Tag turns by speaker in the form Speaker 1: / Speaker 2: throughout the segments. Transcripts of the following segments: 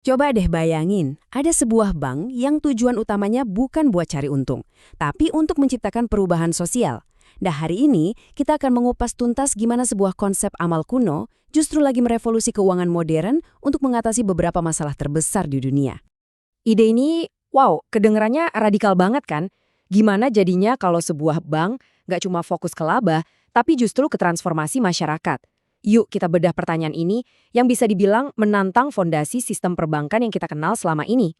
Speaker 1: Coba deh bayangin, ada sebuah bank yang tujuan utamanya bukan buat cari untung, tapi untuk menciptakan perubahan sosial. Nah, hari ini kita akan mengupas tuntas gimana sebuah konsep amal kuno justru lagi merevolusi keuangan modern untuk mengatasi beberapa masalah terbesar di dunia.
Speaker 2: Ide ini, wow, kedengerannya radikal banget kan? Gimana jadinya kalau sebuah bank nggak cuma fokus ke laba, tapi justru ke transformasi masyarakat? Yuk kita bedah pertanyaan ini yang bisa dibilang menantang fondasi sistem perbankan yang kita kenal selama ini.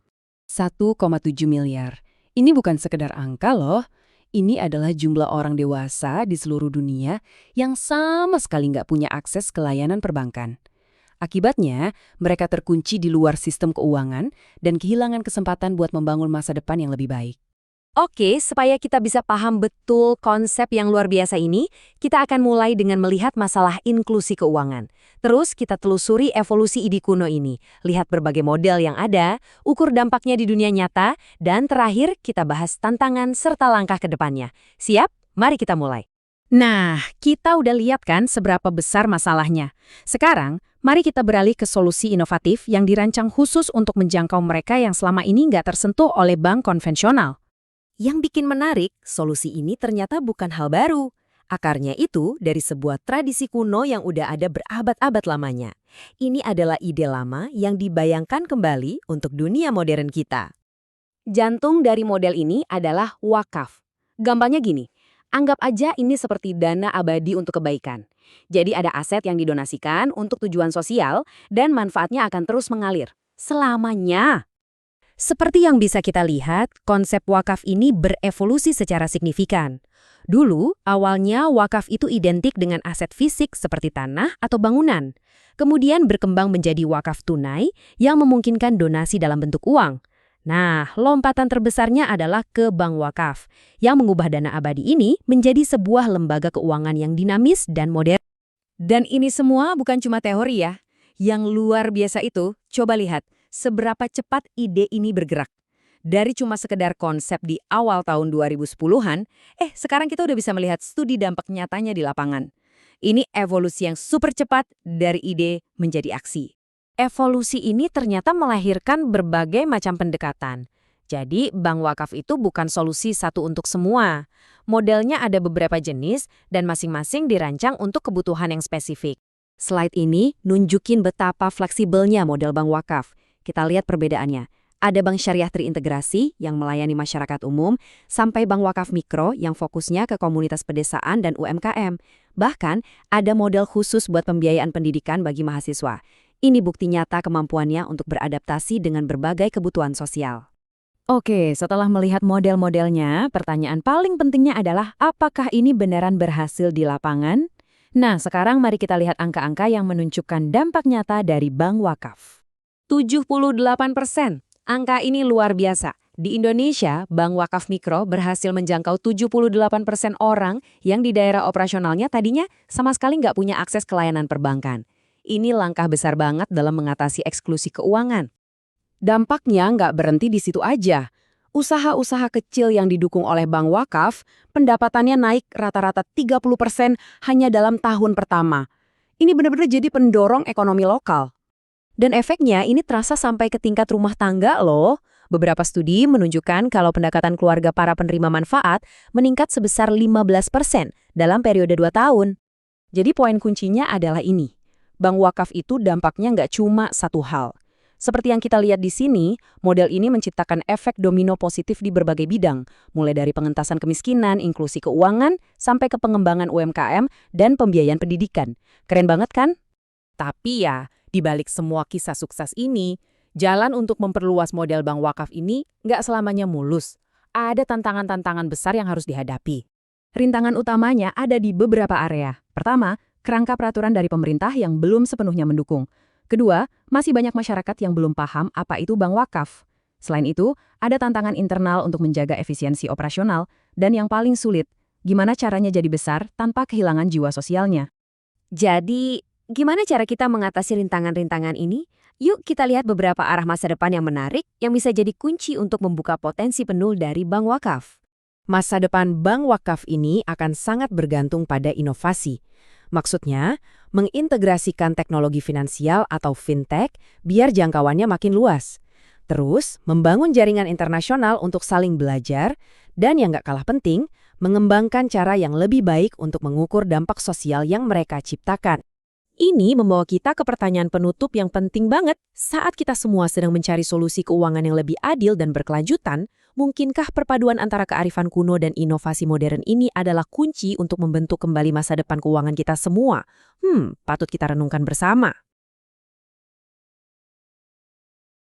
Speaker 1: 1,7 miliar. Ini bukan sekedar angka loh. Ini adalah jumlah orang dewasa di seluruh dunia yang sama sekali nggak punya akses ke layanan perbankan. Akibatnya, mereka terkunci di luar sistem keuangan dan kehilangan kesempatan buat membangun masa depan yang lebih baik.
Speaker 2: Oke, supaya kita bisa paham betul konsep yang luar biasa ini, kita akan mulai dengan melihat masalah inklusi keuangan. Terus kita telusuri evolusi ide kuno ini, lihat berbagai model yang ada, ukur dampaknya di dunia nyata, dan terakhir kita bahas tantangan serta langkah ke depannya. Siap? Mari kita mulai.
Speaker 1: Nah, kita udah lihat kan seberapa besar masalahnya. Sekarang, mari kita beralih ke solusi inovatif yang dirancang khusus untuk menjangkau mereka yang selama ini nggak tersentuh oleh bank konvensional.
Speaker 2: Yang bikin menarik, solusi ini ternyata bukan hal baru. Akarnya itu dari sebuah tradisi kuno yang udah ada berabad-abad lamanya. Ini adalah ide lama yang dibayangkan kembali untuk dunia modern kita. Jantung dari model ini adalah wakaf. Gampangnya gini, anggap aja ini seperti dana abadi untuk kebaikan. Jadi ada aset yang didonasikan untuk tujuan sosial dan manfaatnya akan terus mengalir. Selamanya. Seperti yang bisa kita lihat, konsep wakaf ini berevolusi secara signifikan. Dulu, awalnya wakaf itu identik dengan aset fisik seperti tanah atau bangunan. Kemudian berkembang menjadi wakaf tunai yang memungkinkan donasi dalam bentuk uang. Nah, lompatan terbesarnya adalah ke bank wakaf, yang mengubah dana abadi ini menjadi sebuah lembaga keuangan yang dinamis dan modern. Dan ini semua bukan cuma teori ya. Yang luar biasa itu, coba lihat seberapa cepat ide ini bergerak. Dari cuma sekedar konsep di awal tahun 2010-an, sekarang kita udah bisa melihat studi dampak nyatanya di lapangan. Ini evolusi yang super cepat dari ide menjadi aksi. Evolusi ini ternyata melahirkan berbagai macam pendekatan. Jadi, bank wakaf itu bukan solusi satu untuk semua. Modelnya ada beberapa jenis dan masing-masing dirancang untuk kebutuhan yang spesifik. Slide ini nunjukin betapa fleksibelnya model bank wakaf. Kita lihat perbedaannya. Ada bank syariah terintegrasi yang melayani masyarakat umum, sampai bank wakaf mikro yang fokusnya ke komunitas pedesaan dan UMKM. Bahkan, ada model khusus buat pembiayaan pendidikan bagi mahasiswa. Ini bukti nyata kemampuannya untuk beradaptasi dengan berbagai kebutuhan sosial. Oke, setelah melihat model-modelnya, pertanyaan paling pentingnya adalah apakah ini beneran berhasil di lapangan? Nah, sekarang mari kita lihat angka-angka yang menunjukkan dampak nyata dari bank wakaf. 78%. Angka ini luar biasa. Di Indonesia, Bank Wakaf Mikro berhasil menjangkau 78% orang yang di daerah operasionalnya tadinya sama sekali nggak punya akses ke layanan perbankan. Ini langkah besar banget dalam mengatasi eksklusi keuangan. Dampaknya nggak berhenti di situ aja. Usaha-usaha kecil yang didukung oleh Bank Wakaf, pendapatannya naik rata-rata 30% hanya dalam tahun pertama. Ini benar-benar jadi pendorong ekonomi lokal. Dan efeknya ini terasa sampai ke tingkat rumah tangga loh. Beberapa studi menunjukkan kalau pendekatan keluarga para penerima manfaat meningkat sebesar 15% dalam periode 2 tahun. Jadi poin kuncinya adalah ini. Bank wakaf itu dampaknya nggak cuma satu hal. Seperti yang kita lihat di sini, model ini menciptakan efek domino positif di berbagai bidang, mulai dari pengentasan kemiskinan, inklusi keuangan, sampai ke pengembangan UMKM dan pembiayaan pendidikan. Keren banget kan? Tapi ya, di balik semua kisah sukses ini, jalan untuk memperluas model bank wakaf ini nggak selamanya mulus. Ada tantangan-tantangan besar yang harus dihadapi. Rintangan utamanya ada di beberapa area. Pertama, kerangka peraturan dari pemerintah yang belum sepenuhnya mendukung. Kedua, masih banyak masyarakat yang belum paham apa itu bank wakaf. Selain itu, ada tantangan internal untuk menjaga efisiensi operasional. Dan yang paling sulit, gimana caranya jadi besar tanpa kehilangan jiwa sosialnya. Jadi, gimana cara kita mengatasi rintangan-rintangan ini? Yuk kita lihat beberapa arah masa depan yang menarik yang bisa jadi kunci untuk membuka potensi penuh dari bank wakaf. Masa depan bank wakaf ini akan sangat bergantung pada inovasi. Maksudnya, mengintegrasikan teknologi finansial atau fintech biar jangkauannya makin luas. Terus, membangun jaringan internasional untuk saling belajar, dan yang nggak kalah penting, mengembangkan cara yang lebih baik untuk mengukur dampak sosial yang mereka ciptakan. Ini membawa kita ke pertanyaan penutup yang penting banget. Saat kita semua sedang mencari solusi keuangan yang lebih adil dan berkelanjutan, mungkinkah perpaduan antara kearifan kuno dan inovasi modern ini adalah kunci untuk membentuk kembali masa depan keuangan kita semua? Patut kita renungkan bersama.